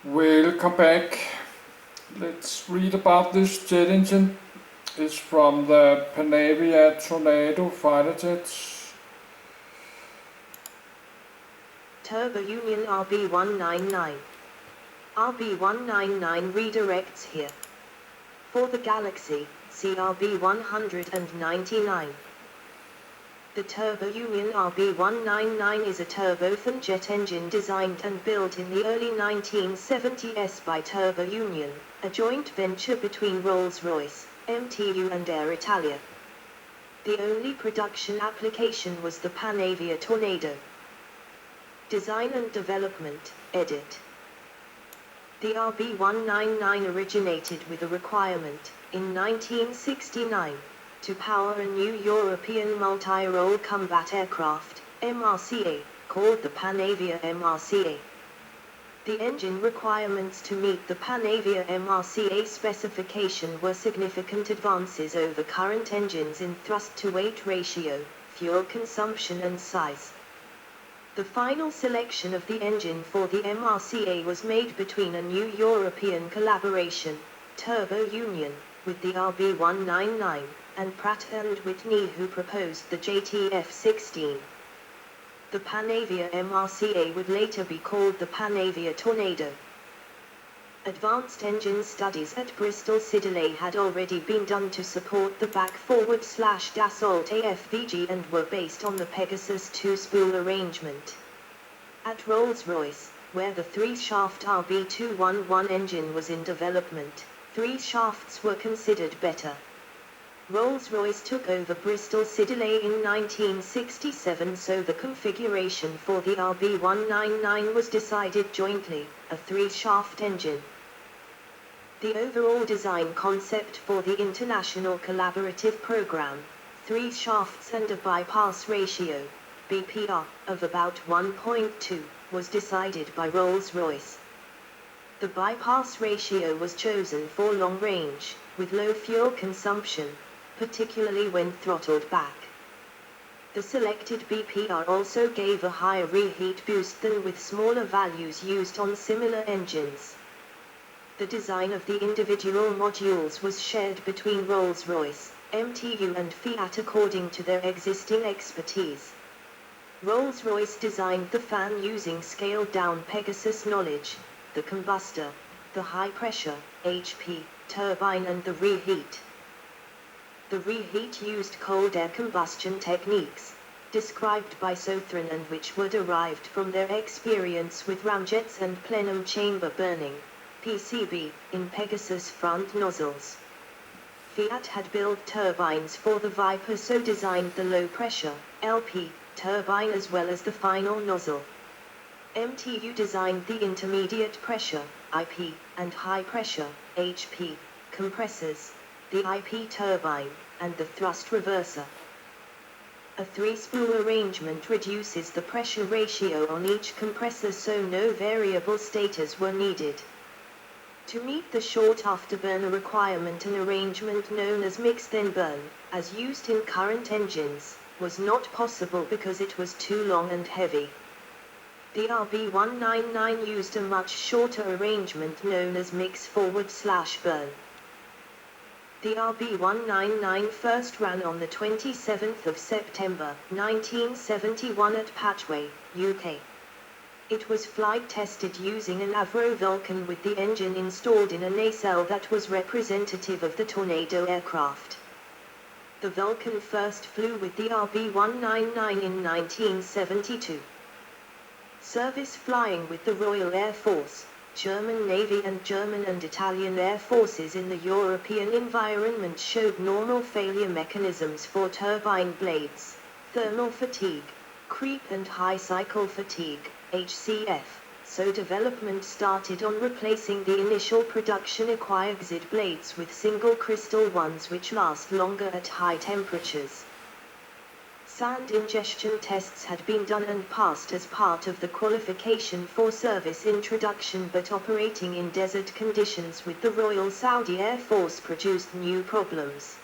Welcome back. Let's read about this jet engine. It's from the Panavia Tornado fighter jets. Turbo Union RB199. RB199 redirects here. For the Galaxy, see RB199. The Turbo Union RB199 is a turbofan jet engine designed and built in the early 1970s by Turbo Union, a joint venture between Rolls-Royce, MTU and Air Italia. The only production application was the Panavia Tornado. Design and development, edit. The RB199 originated with a requirement, in 1969, to power a new European multi-role combat aircraft, MRCA, called the Panavia MRCA. The engine requirements to meet the Panavia MRCA specification were significant advances over current engines in thrust-to-weight ratio, fuel consumption and size. The final selection of the engine for the MRCA was made between a new European collaboration, Turbo Union, with the RB199, and Pratt & Whitney, who proposed the JTF-16. The Panavia MRCA would later be called the Panavia Tornado. Advanced engine studies at Bristol Siddeley had already been done to support the back-forward/Dassault AFVG and were based on the Pegasus two-spool arrangement. At Rolls-Royce, where the three-shaft RB211 engine was in development, three shafts were considered better. Rolls-Royce took over Bristol Siddeley in 1967, so the configuration for the RB199 was decided jointly, a three-shaft engine. The overall design concept for the International Collaborative Program, three shafts and a bypass ratio, BPR, of about 1.2, was decided by Rolls-Royce. The bypass ratio was chosen for long range, with low fuel consumption, particularly when throttled back. The selected BPR also gave a higher reheat boost than with smaller values used on similar engines. The design of the individual modules was shared between Rolls-Royce, MTU and Fiat according to their existing expertise. Rolls-Royce designed the fan using scaled-down Pegasus knowledge, the combustor, the high-pressure, HP, turbine and the reheat. The reheat used cold air combustion techniques, described by Sothran and which were derived from their experience with ramjets and plenum chamber burning, PCB, in Pegasus front nozzles. Fiat had built turbines for the Viper, so designed the low-pressure, LP, turbine as well as the final nozzle. MTU designed the intermediate pressure, IP, and high pressure, HP, compressors, the IP turbine, and the thrust reverser. A three-spool arrangement reduces the pressure ratio on each compressor, so no variable stators were needed. To meet the short afterburner requirement, an arrangement known as mix-then-burn, as used in current engines, was not possible because it was too long and heavy. The RB199 used a much shorter arrangement known as mix-forward/burn. The RB199 first ran on the 27th of September 1971 at Patchway, UK. It was flight tested using an Avro Vulcan with the engine installed in a nacelle that was representative of the Tornado aircraft. The Vulcan first flew with the RB199 in 1972. Service flying with the Royal Air Force, German Navy and German and Italian Air Forces in the European environment showed normal failure mechanisms for turbine blades, thermal fatigue, creep and high cycle fatigue, HCF, so development started on replacing the initial production Equiexit blades with single crystal ones which last longer at high temperatures. Sand ingestion tests had been done and passed as part of the qualification for service introduction, but operating in desert conditions with the Royal Saudi Air Force produced new problems.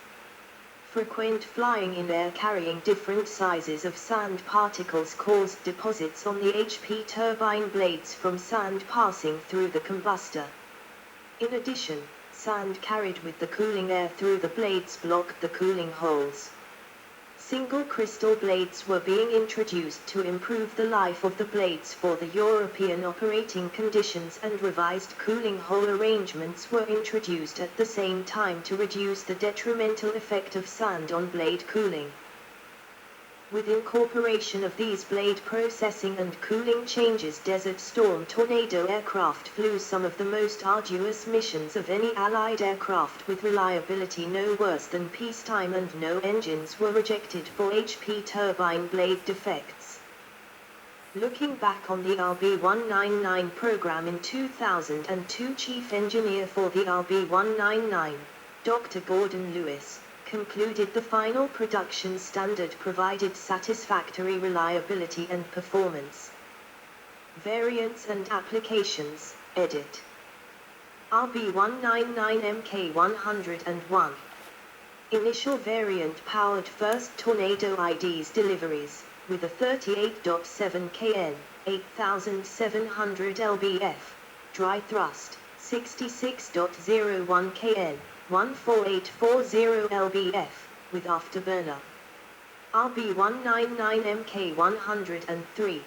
Frequent flying in air carrying different sizes of sand particles caused deposits on the HP turbine blades from sand passing through the combustor. In addition, sand carried with the cooling air through the blades blocked the cooling holes. Single crystal blades were being introduced to improve the life of the blades for the European operating conditions, and revised cooling hole arrangements were introduced at the same time to reduce the detrimental effect of sand on blade cooling. With incorporation of these blade processing and cooling changes, Desert Storm Tornado aircraft flew some of the most arduous missions of any Allied aircraft, with reliability no worse than peacetime, and no engines were rejected for HP turbine blade defects. Looking back on the RB199 program in 2002, Chief Engineer for the RB199, Dr. Gordon Lewis, concluded the final production standard provided satisfactory reliability and performance. Variants and applications, edit. RB199 Mk101. Initial variant powered first Tornado IDs deliveries, with a 38.7 kN, 8700 lbf, dry thrust, 66.01 kN, 14840 lbf, with afterburner. RB199 Mk103.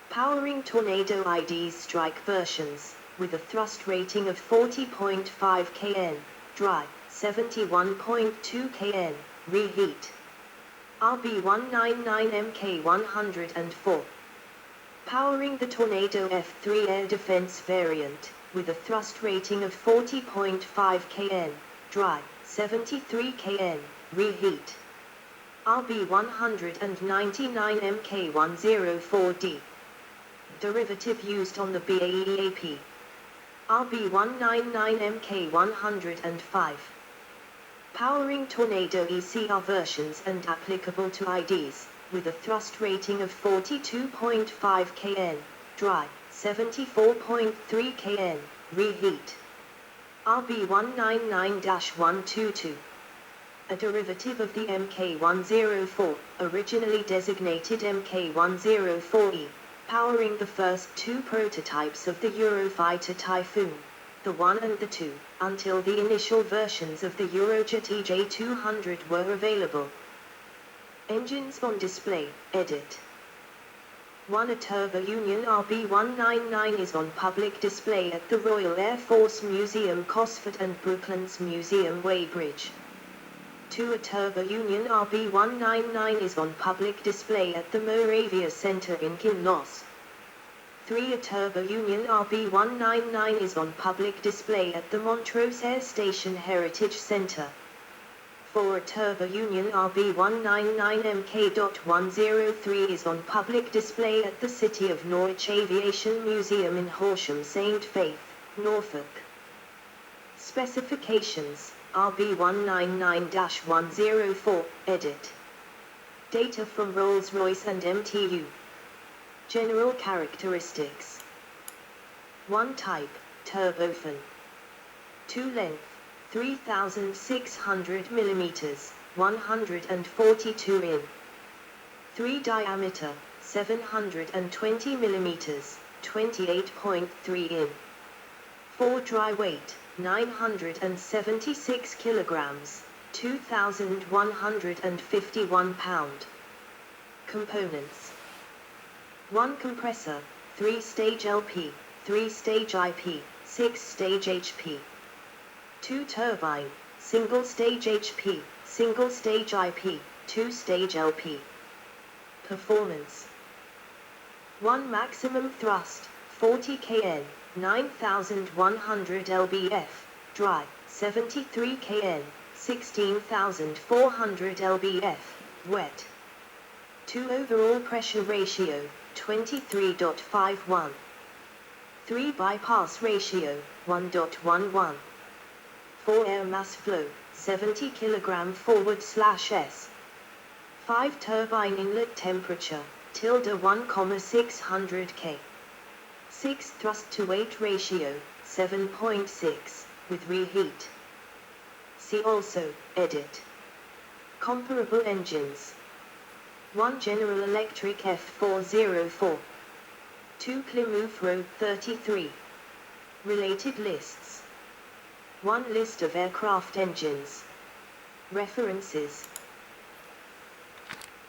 Powering Tornado ID's strike versions, with a thrust rating of 40.5 kN, dry, 71.2 kN, reheat. RB199 Mk104. Powering the Tornado F3 air defense variant, with a thrust rating of 40.5 kN, dry, 73 kN, reheat. RB199 Mk104D. Derivative used on the BAEAP. RB199 Mk105. Powering Tornado ECR versions and applicable to IDs, with a thrust rating of 42.5 kN, dry, 74.3 kN, reheat. RB199-122. A derivative of the Mk104, originally designated Mk104E, powering the first two prototypes of the Eurofighter Typhoon, the 1 and the 2, until the initial versions of the Eurojet EJ200 were available. Engines on display, edit. 1. A Turbo Union RB199 is on public display at the Royal Air Force Museum Cosford and Brooklands Museum Weybridge. 2. A Turbo Union RB199 is on public display at the Moravia Center in Kinloss. 3. A Turbo Union RB199 is on public display at the Montrose Air Station Heritage Center. 4. A Turbo Union RB199 Mk.103 is on public display at the City of Norwich Aviation Museum in Horsham St. Faith, Norfolk. Specifications, RB199-104, edit. Data from Rolls-Royce and MTU. General characteristics. 1. Type, turbofan. 2. Length, 3,600 mm, 142 in. 3. Diameter, 720 mm, 28.3 in. 4. Dry weight, 976 kilograms, 2,151 pound. Components. 1. Compressor, 3-stage LP, 3-stage IP, 6-stage HP. 2. Turbine, single-stage HP, single-stage IP, 2-stage LP. Performance. 1. Maximum thrust, 40 kN, 9,100 lbf, dry, 73 kN, 16,400 lbf, wet. 2. Overall pressure ratio, 23.51. 3. Bypass ratio, 1.11. 4. Air mass flow, 70 kg forward/s. 5. Turbine inlet temperature, ~1,600 K. 6. Thrust to weight ratio, 7.6, with reheat. See also, edit. Comparable engines. 1 General Electric F404. 2 Plymouth Road 33. Related lists. 1 List of aircraft engines. References.